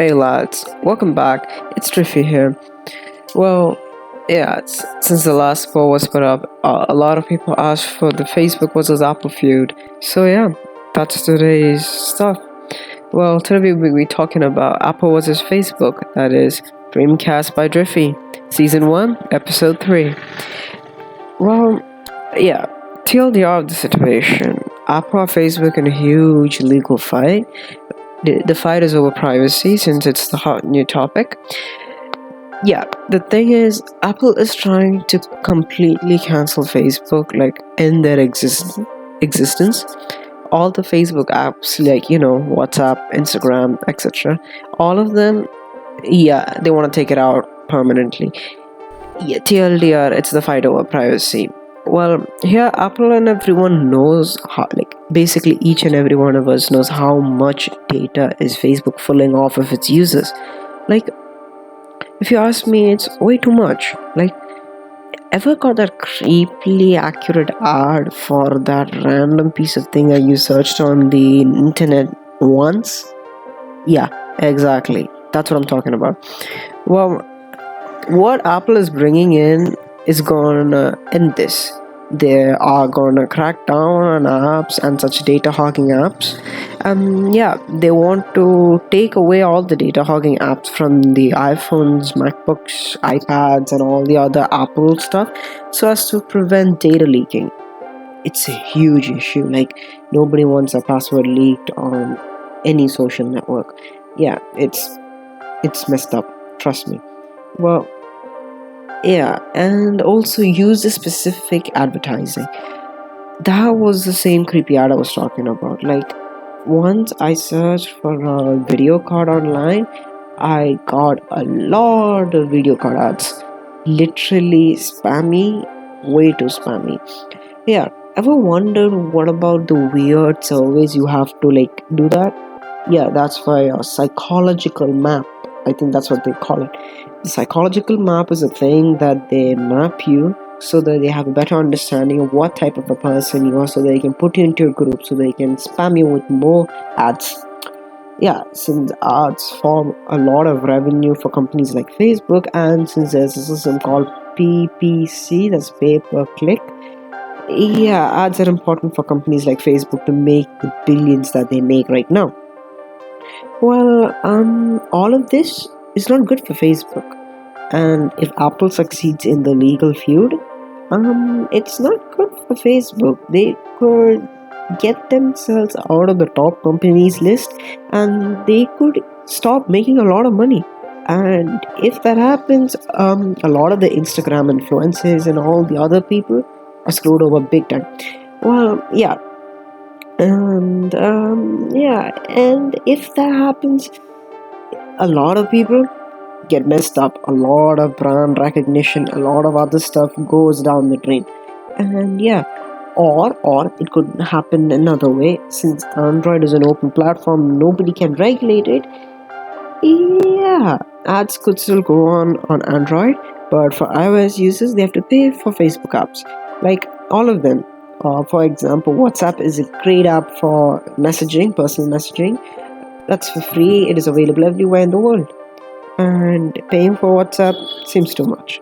Hey lads, welcome back. It's Drify here. Well, yeah, since the last poll was put up, a lot of people asked for the Facebook versus Apple feud. So yeah, that's today's stuff. Well, today we'll be talking about Apple versus Facebook. That is Dreamcast by Drify, Season 1, Episode 3. Well, yeah, TLDR of the situation. Apple and Facebook in a huge legal fight. The fight is over privacy since it's the hot new topic. Yeah, the thing is, Apple is trying to completely cancel Facebook, like end their existence. All the Facebook apps, like WhatsApp, Instagram, etc. All of them, yeah, they want to take it out permanently. Yeah, TLDR, it's the fight over privacy. Well, here Apple and everyone knows how, like basically each and every one of us knows how much data is Facebook pulling off of its users. Like, if you ask me, it's way too much. Like, ever got that creepily accurate ad for that random piece of thing that you searched on the internet once? Yeah, exactly. That's what I'm talking about. Well, what Apple is bringing in is gonna end this. They are gonna crack down on apps and such data hogging apps. Yeah, they want to take away all the data hogging apps from the iPhones, MacBooks, iPads, and all the other Apple stuff so as to prevent data leaking. It's a huge issue. Like, nobody wants a password leaked on any social network. Yeah, it's messed up. Trust me. Well, yeah, and also use the specific advertising. That was the same creepy ad I was talking about. Like, once I searched for a video card online, I got a lot of video card ads. Literally spammy, way too spammy. Yeah, ever wondered what about the weird surveys you have to do that? Yeah, that's for a psychological map. I think that's what they call it. The psychological map is a thing that they map you so that they have a better understanding of what type of a person you are, so they can put you into a group, so they can spam you with more ads. Yeah, since ads form a lot of revenue for companies like Facebook, and since there's a system called PPC, that's pay per click, yeah, ads are important for companies like Facebook to make the billions that they make right now. Well, all of this is not good for Facebook. And if Apple succeeds in the legal feud, it's not good for Facebook. They could get themselves out of the top companies list and they could stop making a lot of money. And if that happens, a lot of the Instagram influencers and all the other people are screwed over big time. Well, yeah. And and if that happens, a lot of people get messed up. A lot of brand recognition, a lot of other stuff goes down the drain. And yeah, or it could happen another way. Since Android is an open platform, nobody can regulate it. Yeah, ads could still go on Android, but for iOS users, they have to pay for Facebook apps, like all of them. For example, WhatsApp is a great app for messaging, personal messaging. That's for free. It is available everywhere in the world. And paying for WhatsApp seems too much.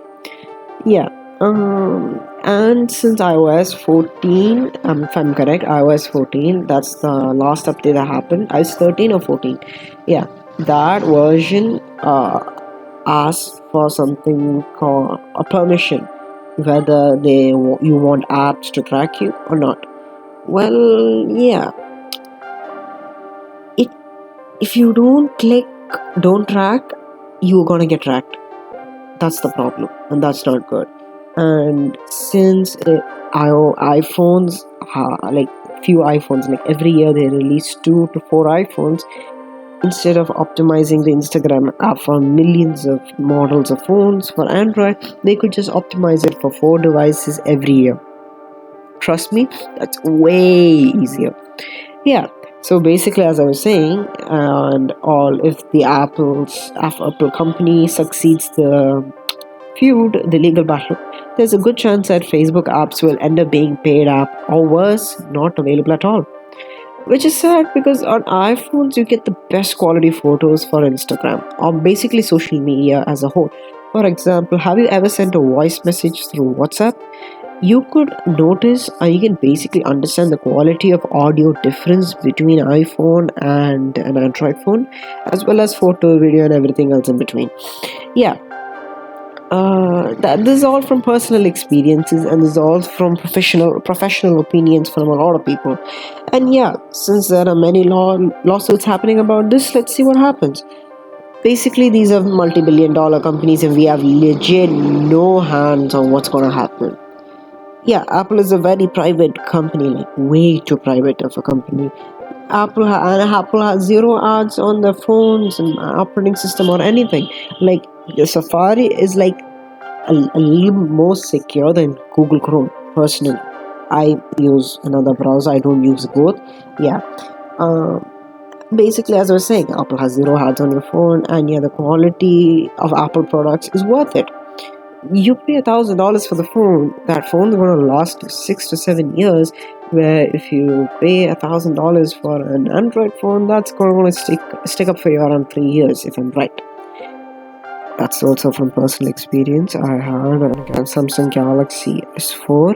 Yeah. And since iOS 14, if I'm correct, iOS 14, that's the last update that happened. iOS 13 or 14. Yeah, that version asks for something called a permission, whether you want apps to track you or not. Well, yeah. If you don't track, you're gonna get tracked. That's the problem, and that's not good. And since iPhones, few iPhones, like every year they release 2 to 4 iPhones, instead of optimizing the Instagram app for millions of models of phones for Android, they could just optimize it for 4 devices every year. Trust me, that's way easier. Yeah. So basically, as I was saying, if the Apple company succeeds the feud, the legal battle, there's a good chance that Facebook apps will end up being paid app, or worse, not available at all. which is sad because on iPhones you get the best quality photos for Instagram or basically social media as a whole. For example, have you ever sent a voice message through WhatsApp? You could notice, you can basically understand the quality of audio difference between iPhone and an Android phone, as well as photo, video, and everything else in between. Yeah, this is all from personal experiences, and this is all from professional opinions from a lot of people. And yeah, since there are many lawsuits happening about this, let's see what happens. Basically, these are multi-billion-dollar companies, and we have legit no hands on what's gonna happen. Yeah, Apple is a very private company, like way too private of a company. Apple has zero ads on the phones and operating system or anything. Like the Safari is like a little more secure than Google Chrome. Personally, I use another browser. I don't use both. Yeah. Basically, as I was saying, Apple has zero ads on your phone, and yeah, the quality of Apple products is worth it. You pay $1,000 for the phone. That phone's gonna last 6 to 7 years. Where if you pay $1,000 for an Android phone, that's gonna stick up for you around 3 years, if I'm right. That's also from personal experience. I had a Samsung Galaxy S4.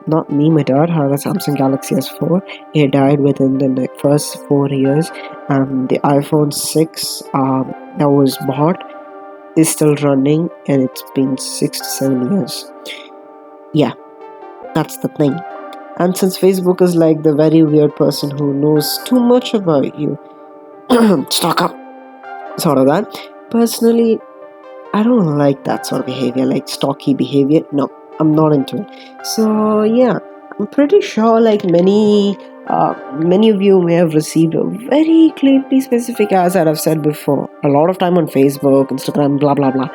Not me, my dad had a Samsung Galaxy S4. It died within the first 4 years. And the iPhone 6 that was bought is still running, and it's been 6 to 7 years. Yeah, that's the thing. And since Facebook is like the very weird person who knows too much about you, stock up, sort of that. Personally, I don't like that sort of behavior, like stocky behavior. No, I'm not into it. So yeah, I'm pretty sure like many of you may have received a very clearly specific ads that I've said before. A lot of time on Facebook, Instagram, blah blah blah.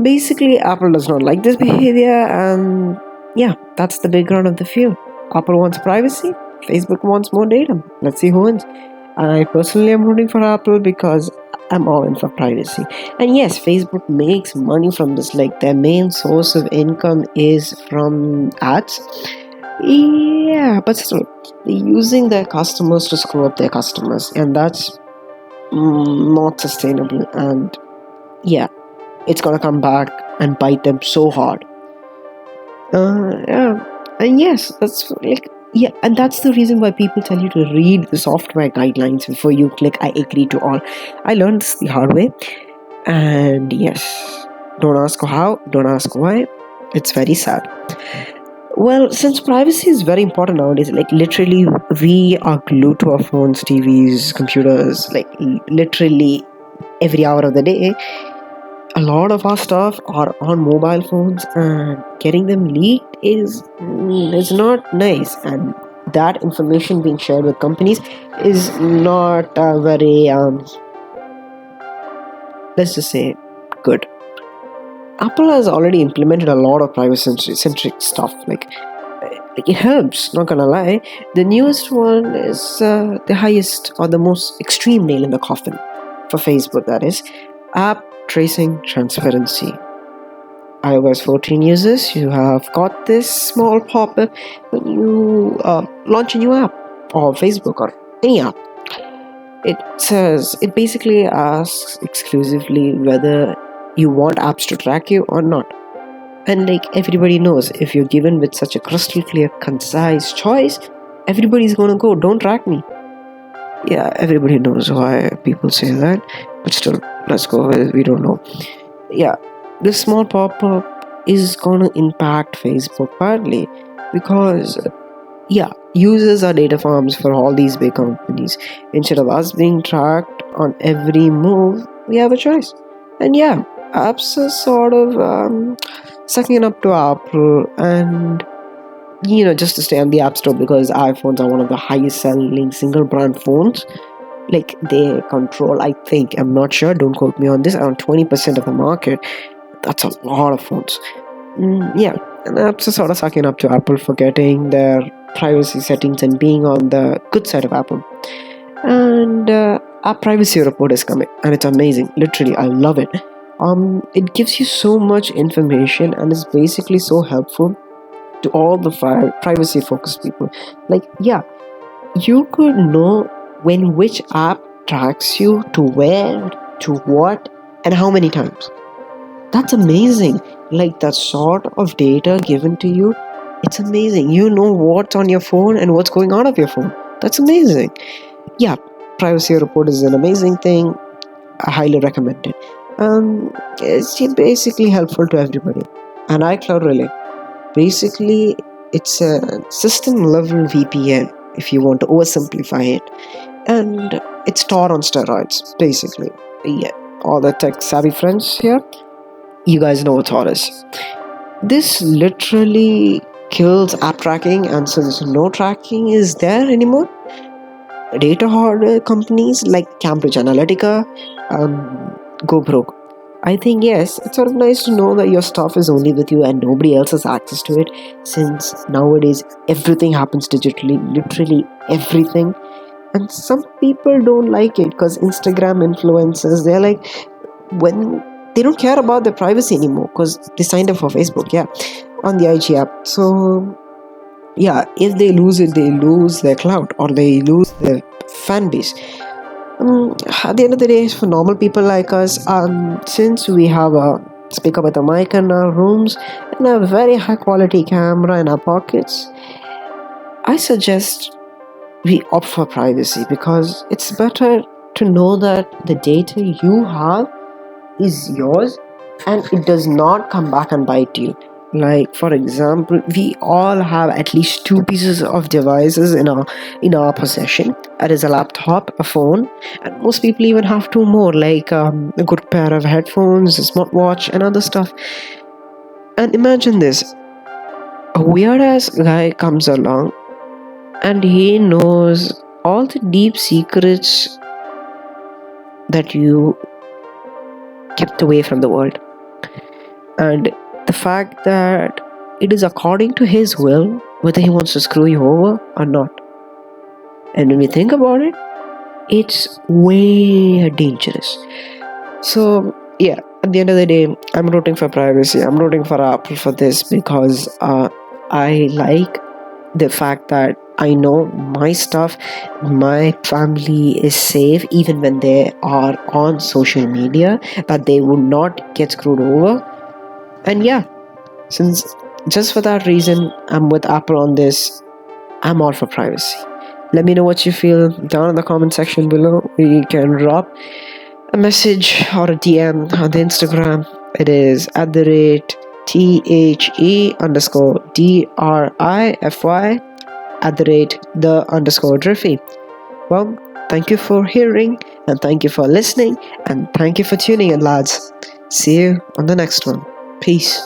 Basically, Apple does not like this behavior, and yeah, that's the background of the feud. Apple wants privacy, Facebook wants more data. Let's see who wins. I personally am rooting for Apple because I'm all in for privacy. And yes, Facebook makes money from this. Like their main source of income is from ads. Yeah, but still, they're using their customers to screw up their customers, and that's not sustainable. And yeah, it's gonna come back and bite them so hard. Yeah, and yes, that's like yeah, and that's the reason why people tell you to read the software guidelines before you click I agree to all. I learned this the hard way, and yes, don't ask how, don't ask why. It's very sad. Well, since privacy is very important nowadays, like literally, we are glued to our phones, TVs, computers, like literally every hour of the day. A lot of our stuff are on mobile phones, and getting them leaked is not nice, and that information being shared with companies is not very let's just say good. Apple has already implemented a lot of privacy centric stuff, like it helps, not gonna lie. The newest one is the highest or the most extreme nail in the coffin for Facebook, that is app tracing transparency. iOS 14 users, you have got this small pop-up when you launch a new app or Facebook or any app. It basically asks exclusively whether you want apps to track you or not. And like everybody knows, if you're given with such a crystal clear, concise choice, everybody's gonna go, don't track me. Yeah, everybody knows why people say that, but still, let's go with it, we don't know. Yeah, this small pop-up is gonna impact Facebook badly because yeah, users are data farms for all these big companies. Instead of us being tracked on every move, we have a choice. And yeah, apps are sort of sucking it up to Apple, and just to stay on the App Store, because iPhones are one of the highest selling single brand phones. Like they control, I think, I'm not sure, don't quote me on this, around 20% of the market. That's a lot of phones. Yeah, and apps are sort of sucking up to Apple for getting their privacy settings and being on the good side of Apple. And our privacy report is coming, and it's amazing. Literally, I love it. It gives you so much information, and is basically so helpful to all the privacy focused people. Like, yeah, you could know when which app tracks you to where, to what, and how many times. That's amazing. Like that sort of data given to you, it's amazing. You know what's on your phone and what's going out of your phone. That's amazing. Yeah, privacy report is an amazing thing. I highly recommend it. It's basically helpful to everybody. And iCloud Relay, basically, it's a system level VPN if you want to oversimplify it, and it's Tor on steroids, basically. Yeah, all the tech savvy friends here, you guys know what Tor is. This literally kills app tracking, and since no tracking is there anymore, data hoarder companies like Cambridge Analytica go broke. I think yes, it's sort of nice to know that your stuff is only with you and nobody else has access to it, since nowadays everything happens digitally, literally everything. And some people don't like it because Instagram influencers, they're like, when they don't care about their privacy anymore because they signed up for Facebook, yeah, on the IG app. So yeah, if they lose it, they lose their clout or they lose their fan base. At the end of the day, for normal people like us, since we have a speaker with a mic in our rooms and a very high quality camera in our pockets, I suggest we opt for privacy because it's better to know that the data you have is yours and it does not come back and bite you. Like for example, we all have at least two pieces of devices in our possession. That is a laptop, a phone, and most people even have two more, like a good pair of headphones, a smartwatch, and other stuff. And imagine this: a weird ass guy comes along, and he knows all the deep secrets that you kept away from the world. And the fact that it is according to his will whether he wants to screw you over or not. And when we think about it, it's way dangerous. So, yeah, at the end of the day, I'm rooting for privacy. I'm rooting for Apple for this because I like the fact that I know my stuff, my family is safe even when they are on social media, that they would not get screwed over. And yeah, since just for that reason, I'm with Apple on this. I'm all for privacy. Let me know what you feel down in the comment section below. You can drop a message or a DM on the Instagram. It is @THE_DRIFY @the_Drify. Well, thank you for hearing and thank you for listening and thank you for tuning in, lads. See you on the next one. Peace.